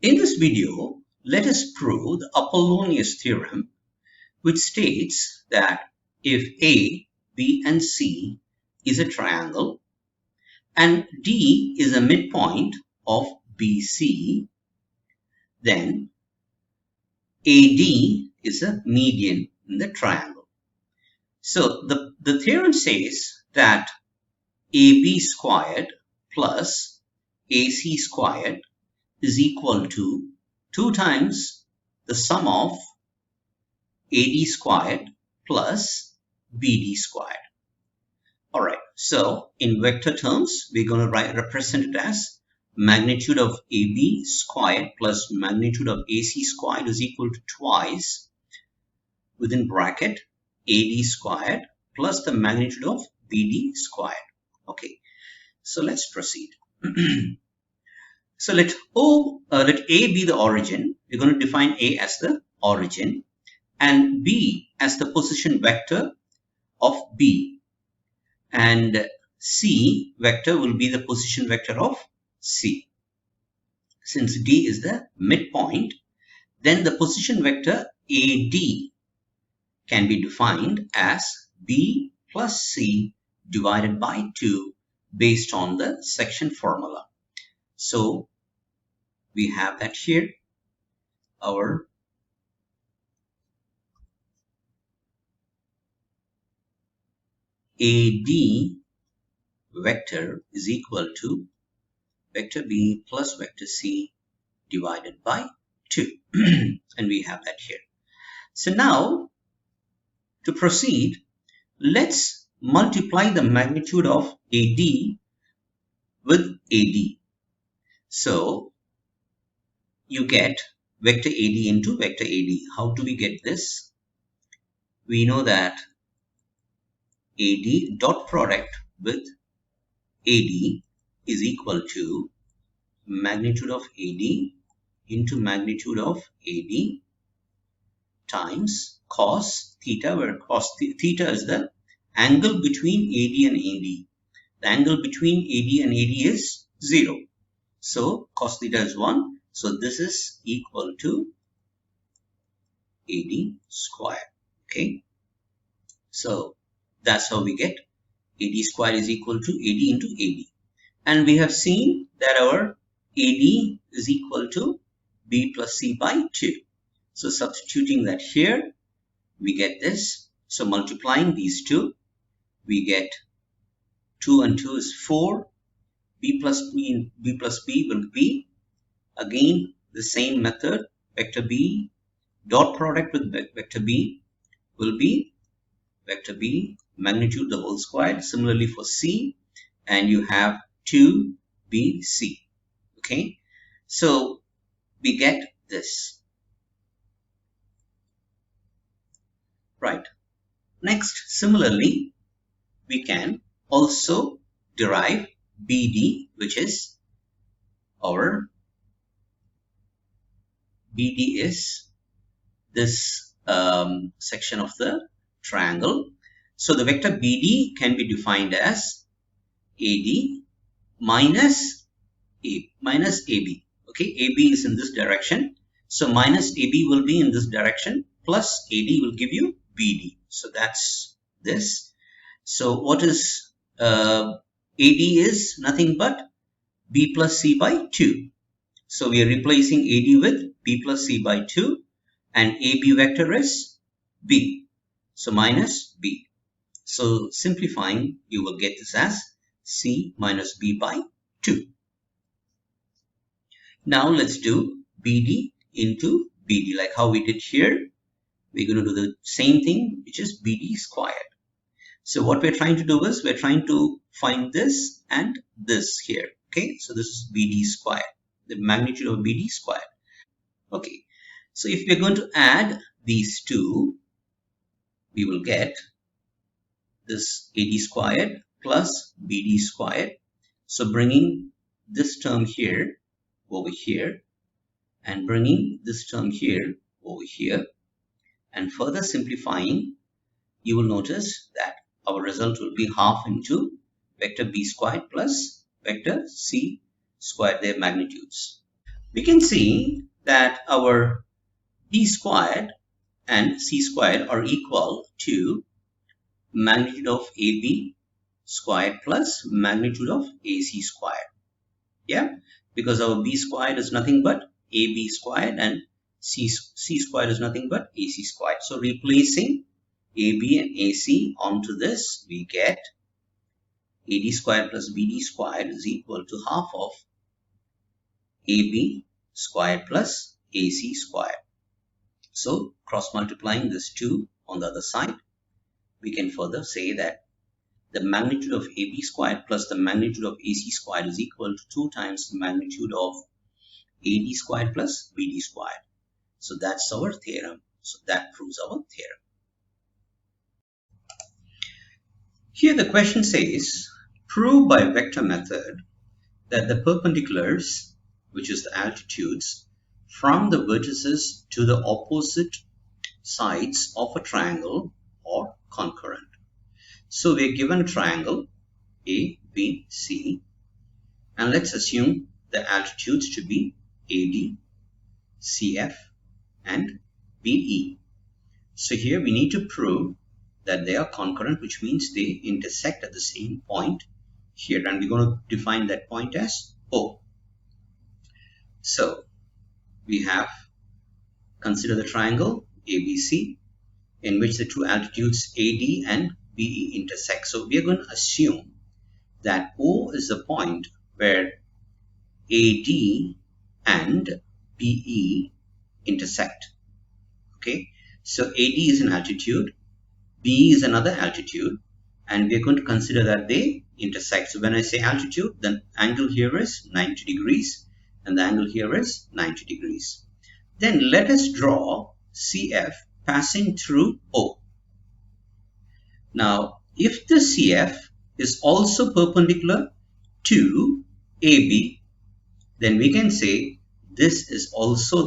In this video, let us prove the Apollonius Theorem, which states that if A, B, and C is a triangle and D is a midpoint of BC, then AD is a median in the triangle. So the theorem says that AB squared plus AC squared is equal to 2 times the sum of AD squared plus BD squared. Alright, so in vector terms, we're going to represent it as magnitude of AB squared plus magnitude of AC squared is equal to twice within bracket AD squared plus the magnitude of BD squared. Okay, so let's proceed. So let A be the origin. We're going to define A as the origin and B as the position vector of B, and C vector will be the position vector of C. Since D is the midpoint, then the position vector AD can be defined as B plus C divided by 2 based on the section formula. So we have that here. Our AD vector is equal to vector B plus vector C divided by 2. And we have that here. So now to proceed, let's multiply the magnitude of AD with AD. So you get vector AD into vector AD. How do we get this? We know that AD dot product with AD is equal to magnitude of AD into magnitude of AD times cos theta, where cos theta is the angle between AD and AD. The angle between AD and AD is 0. So cos theta is 1. So this is equal to AD square. Okay. So that's how we get AD square is equal to AD into AD. And we have seen that our AD is equal to B plus C by 2. So substituting that here, we get this. So multiplying these two, we get 2 and 2 is 4. B plus B will be again the same method. Vector B dot product with vector B will be vector B magnitude the whole square. Similarly for C, and you have 2BC. Okay, so we get this. Right. Next, similarly, we can also derive BD, which is our BD is this section of the triangle. So the vector BD can be defined as AD minus AB. Okay, AB is in this direction. So minus AB will be in this direction, plus AD will give you BD. So that's this. So what is AD is nothing but B plus C by 2. So we are replacing AD with B plus C by 2, and AB vector is B. So minus B. So simplifying, you will get this as C minus B by 2. Now let's do BD into BD like how we did here. We're going to do the same thing, which is BD squared. So what we're trying to do is we're trying to find this and this here. Okay, so this is BD squared, the magnitude of BD squared. Okay, so if we're going to add these two, we will get this AD squared plus BD squared. So bringing this term here over here and bringing this term here over here, and further simplifying, you will notice that our result will be half into vector B squared plus vector C squared, their magnitudes. we can see that our B squared and C squared are equal to magnitude of AB squared plus magnitude of AC squared. Yeah, because our B squared is nothing but AB squared and C squared is nothing but AC squared. So replacing AB and AC onto this, we get AD squared plus BD squared is equal to half of AB squared plus AC squared. So cross multiplying this 2 on the other side, we can further say that the magnitude of AB squared plus the magnitude of AC squared is equal to 2 times the magnitude of AD squared plus BD squared. So that's our theorem. So that proves our theorem. Here the question says, prove by vector method that the perpendiculars, which is the altitudes, from the vertices to the opposite sides of a triangle are concurrent. So we are given a triangle A, B, C, and let's assume the altitudes to be AD, CF, and BE. So here we need to prove that they are concurrent, which means they intersect at the same point here, and we're going to define that point as O. So we have consider the triangle ABC in which the two altitudes AD and BE intersect. So we are going to assume that O is the point where AD and BE intersect. Okay, so AD is an altitude, BE is another altitude, and we are going to consider that they intersect. So when I say altitude, the angle here is 90 degrees and the angle here is 90 degrees. Then let us draw CF passing through O. Now, if the CF is also perpendicular to AB, then we can say this is also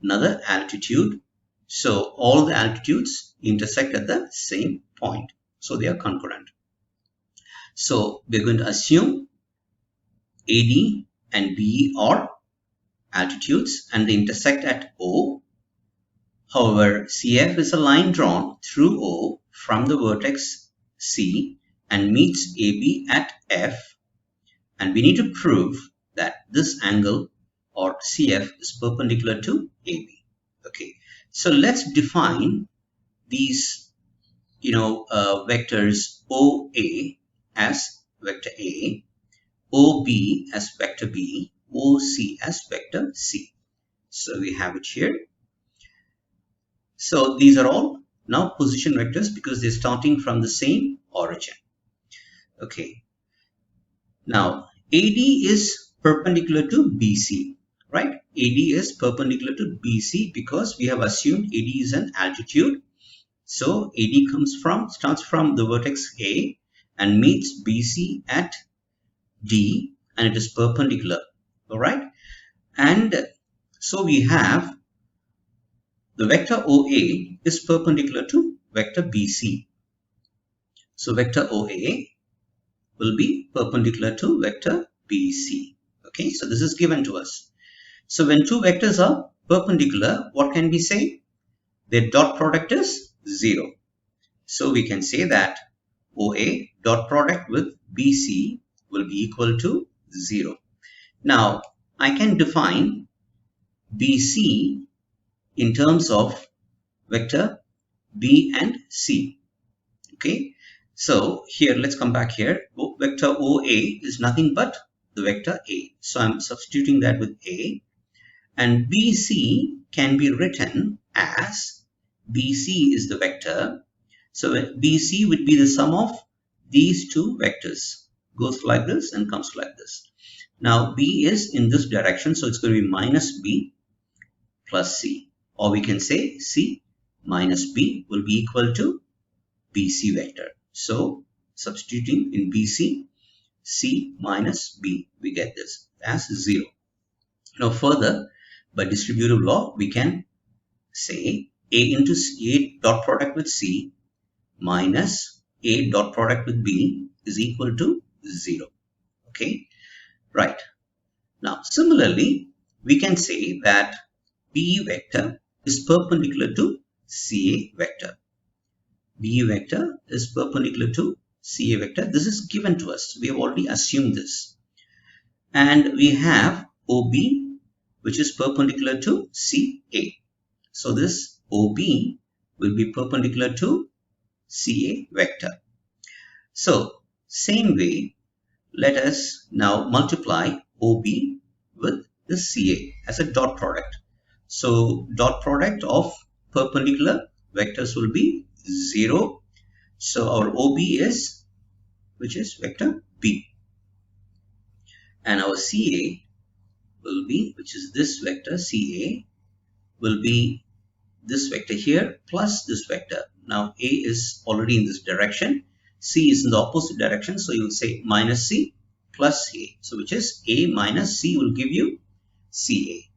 another altitude. So all the altitudes intersect at the same point. So they are concurrent. So we're going to assume AD and BE are altitudes and they intersect at O. However, CF is a line drawn through O from the vertex C and meets AB at F, and we need to prove that this angle or CF is perpendicular to AB. Okay, so let's define these vectors OA as vector A, OB as vector B, OC as vector C. So we have it here. So these are all now position vectors because they're starting from the same origin. Okay. Now AD is perpendicular to BC, right? AD is perpendicular to BC because we have assumed AD is an altitude. So AD starts from the vertex A and meets BC at D, and it is perpendicular. All right. And so we have the vector OA is perpendicular to vector BC. So vector OA will be perpendicular to vector BC. Okay, so this is given to us. So when two vectors are perpendicular, what can we say? Their dot product is 0. So we can say that OA dot product with BC will be equal to 0. Now I can define BC in terms of vector B and C. Okay, so here let's come back here. Vector OA is nothing but the vector A. So I'm substituting that with A, and BC can be written as BC is the vector. So BC would be the sum of these two vectors. Goes like this and comes like this. Now B is in this direction, so it's going to be minus B plus C. Or we can say C minus B will be equal to BC vector. So substituting in BC, C minus B, we get this as 0. Now further, by distributive law, we can say A into A dot product with C minus A dot product with B is equal to 0. Okay, right. Now similarly, we can say that B vector is perpendicular to CA vector. B vector is perpendicular to CA vector. This is given to us. We have already assumed this. And we have OB, which is perpendicular to CA. So this OB will be perpendicular to CA vector. So same way, let us now multiply OB with the CA as a dot product. So dot product of perpendicular vectors will be 0. So our OB is, which is vector B. And our CA will be, which is this vector CA, will be this vector here plus this vector. Now A is already in this direction, C is in the opposite direction, so you will say minus C plus A. So which is A minus C will give you CA.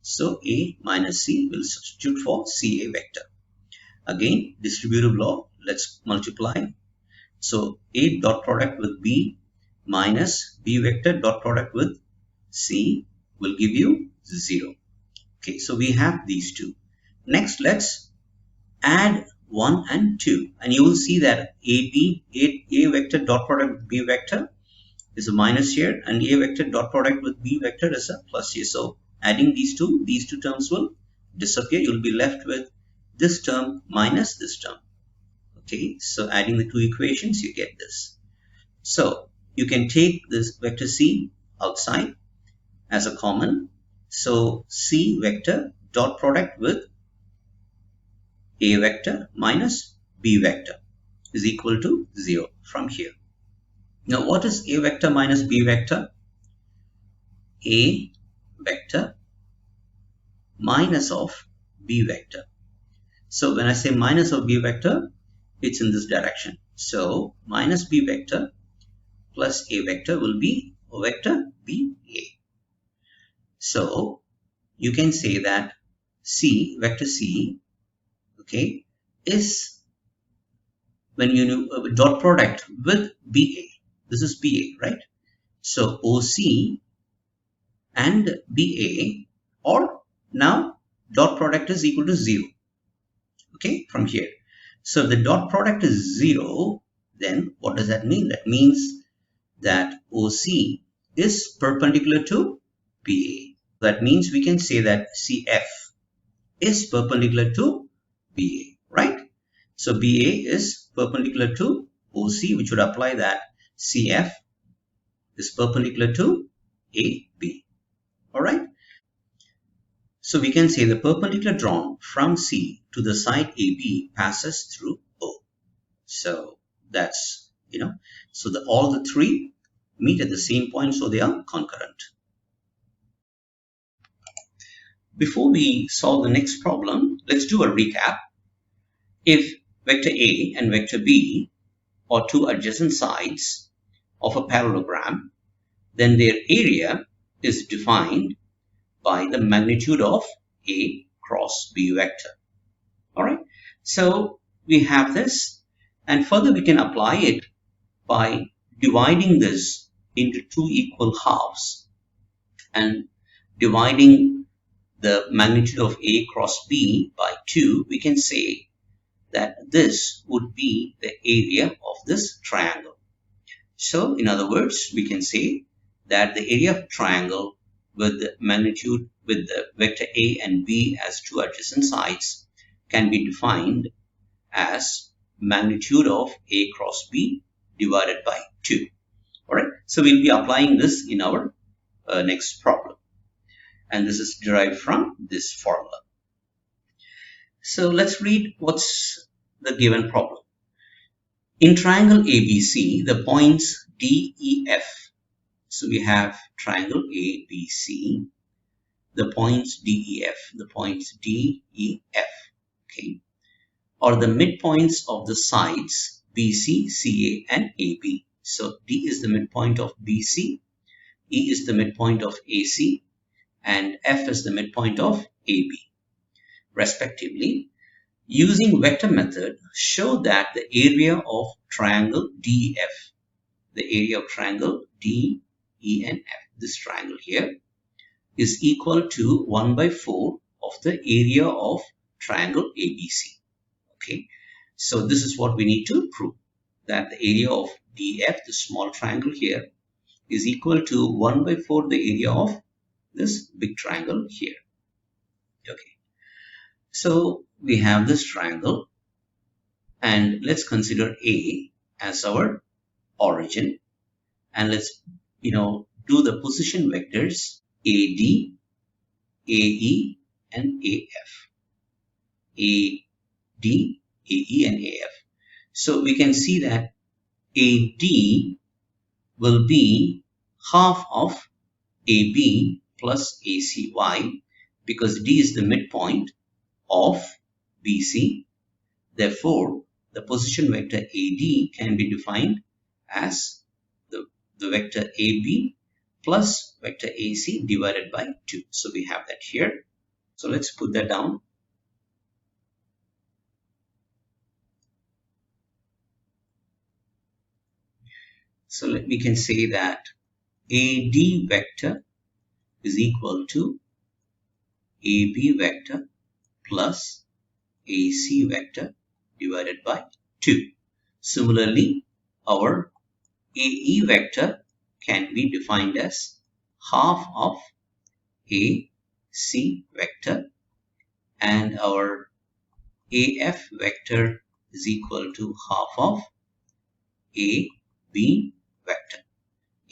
So A minus C will substitute for CA vector. Again, distributive law, let's multiply. So A dot product with B minus B vector dot product with C will give you 0. Okay, so we have these two. Next, let's add 1 and 2, and you will see that A vector dot product with B vector is a minus here, and A vector dot product with B vector is a plus here. So adding these two terms will disappear. You will be left with this term minus this term. Okay, so adding the two equations, you get this. So you can take this vector C outside as a common. So C vector dot product with A vector minus B vector is equal to 0 from here. Now what is A vector minus B vector? A vector minus of B vector. So when I say minus of B vector, it's in this direction. So minus B vector plus A vector will be vector BA. So you can say that C, vector C, okay, is when you know dot product with BA. This is BA, right? So OC and BA, or now dot product is equal to 0. Okay, from here. So if the dot product is 0, then what does that mean? That means that OC is perpendicular to BA. That means we can say that CF is perpendicular to BA, right? So BA is perpendicular to OC, which would apply that CF is perpendicular to AB. All right. So we can say the perpendicular drawn from C to the side AB passes through O. So that's, so all the three meet at the same point, so they are concurrent. Before we solve the next problem, let's do a recap. If vector A and vector B are two adjacent sides of a parallelogram, then their area is defined by the magnitude of A cross B vector. Alright, so we have this, and further we can apply it by dividing this into two equal halves and dividing the magnitude of A cross B by 2. We can say that this would be the area of this triangle. So in other words, we can say that the area of triangle with the magnitude with the vector A and B as two adjacent sides can be defined as magnitude of A cross B divided by 2. Alright, so we'll be applying this in our next problem, and this is derived from this formula. So let's read what's the given problem. In triangle ABC, the points D, E, F. So we have triangle ABC, the points D, E, F, the points D, E, F, okay, are the midpoints of the sides BC, CA, and AB. So D is the midpoint of BC, E is the midpoint of AC, and F is the midpoint of AB, respectively. Using vector method, show that the area of triangle DEF, the area of triangle D, E, and F, this triangle here, is equal to 1 by 4 of the area of triangle ABC. Okay, so this is what we need to prove, that the area of DF, the small triangle here, is equal to 1 by 4 the area of this big triangle here. Okay, so we have this triangle, and let's consider A as our origin, and let's do the position vectors AD, AE, and AF. AD, AE, and AF. So we can see that AD will be half of AB plus ACY, because D is the midpoint of BC. Therefore, the position vector AD can be defined as the vector AB plus vector AC divided by 2. So we have that here. So let's put that down. So we can say that AD vector is equal to AB vector plus AC vector divided by 2. Similarly, our AE vector can be defined as half of AC vector, and our AF vector is equal to half of AB vector.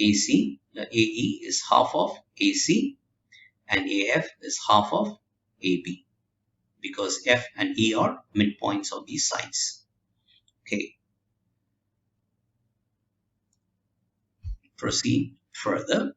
AC, the AE is half of AC, and AF is half of AB, because F and E are midpoints of these sides. Okay. Proceed further.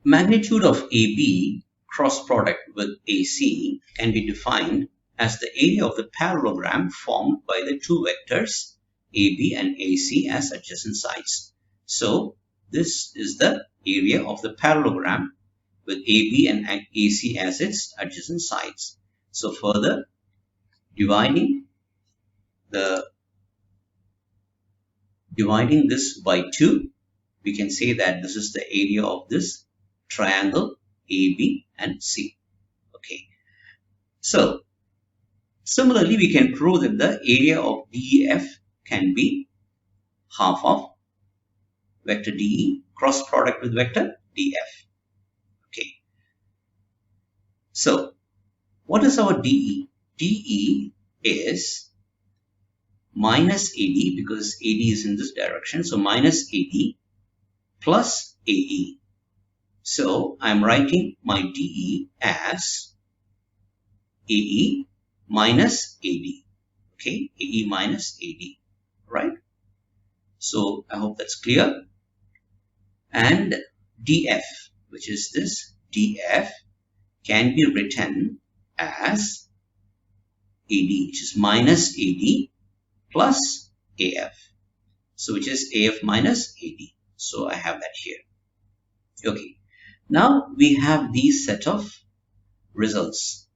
Magnitude of AB cross product with AC can be defined as the area of the parallelogram formed by the two vectors AB and AC as adjacent sides. So this is the area of the parallelogram with AB and AC as its adjacent sides. So further dividing this by 2, we can say that this is the area of this triangle AB and C. Okay. So similarly, we can prove that the area of DEF can be half of vector DE cross product with vector DF. Okay. So what is our DE? DE is minus AD, because AD is in this direction. So minus AD plus AE. So I'm writing my DE as AE minus AD. Okay, AE minus AD, right? So I hope that's clear. And DF, which is this DF, can be written as AD, which is minus AD plus AF. So which is AF minus AD. So I have that here. Okay. Now we have these set of results.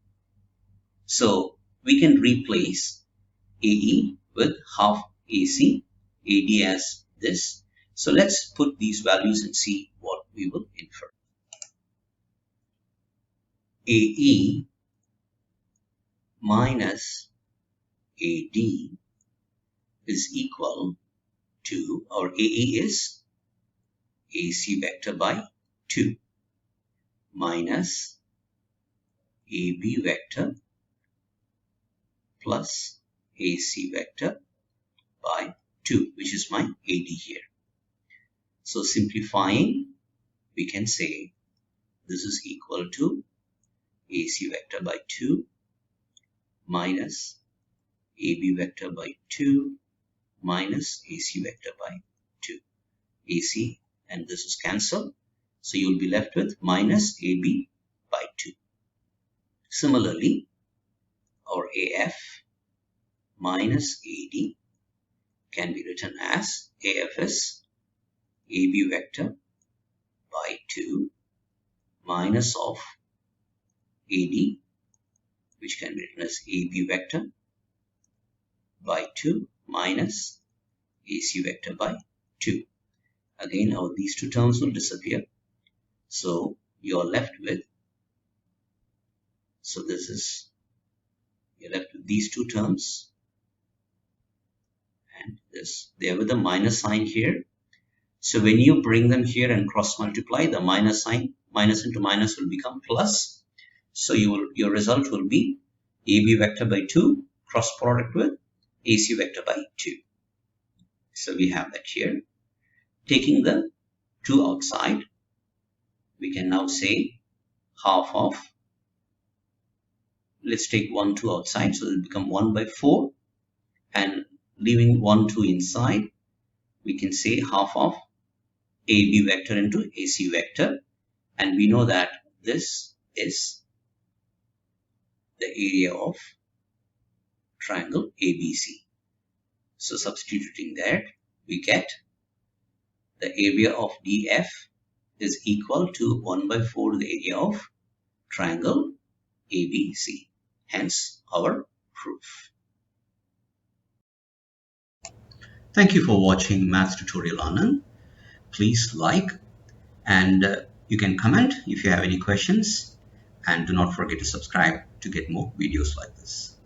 So we can replace AE with half AC, AD as this. So let's put these values and see what we will infer. AE minus AD is equal to, our AE is AC vector by 2 minus AB vector plus AC vector by 2, which is my AD here. So simplifying, we can say this is equal to AC vector by 2 minus AB vector by 2 minus AC vector by 2. AC and this is cancelled. So you will be left with minus AB by 2. Similarly, our AF minus AD can be written as AF is AB vector by 2 minus of AD, which can be written as AB vector by 2 minus AC vector by 2. Again, these two terms will disappear. So you're left with, so you're left with these two terms, and this, there with the minus sign here. So when you bring them here and cross multiply, the minus sign, minus into minus will become plus. So your result will be AB vector by 2 cross product with AC vector by 2. So we have that here. Taking the 2 outside, we can now say half of, let's take 1, 2 outside, so it will become 1 by 4, and leaving 1, 2 inside, we can say half of AB vector into AC vector, and we know that this is the area of triangle ABC. So substituting that, we get the area of DF is equal to 1 by 4 the area of triangle ABC. Hence our proof. Thank you for watching Maths Tutorial Anand. Please like, and you can comment if you have any questions, and do not forget to subscribe to get more videos like this.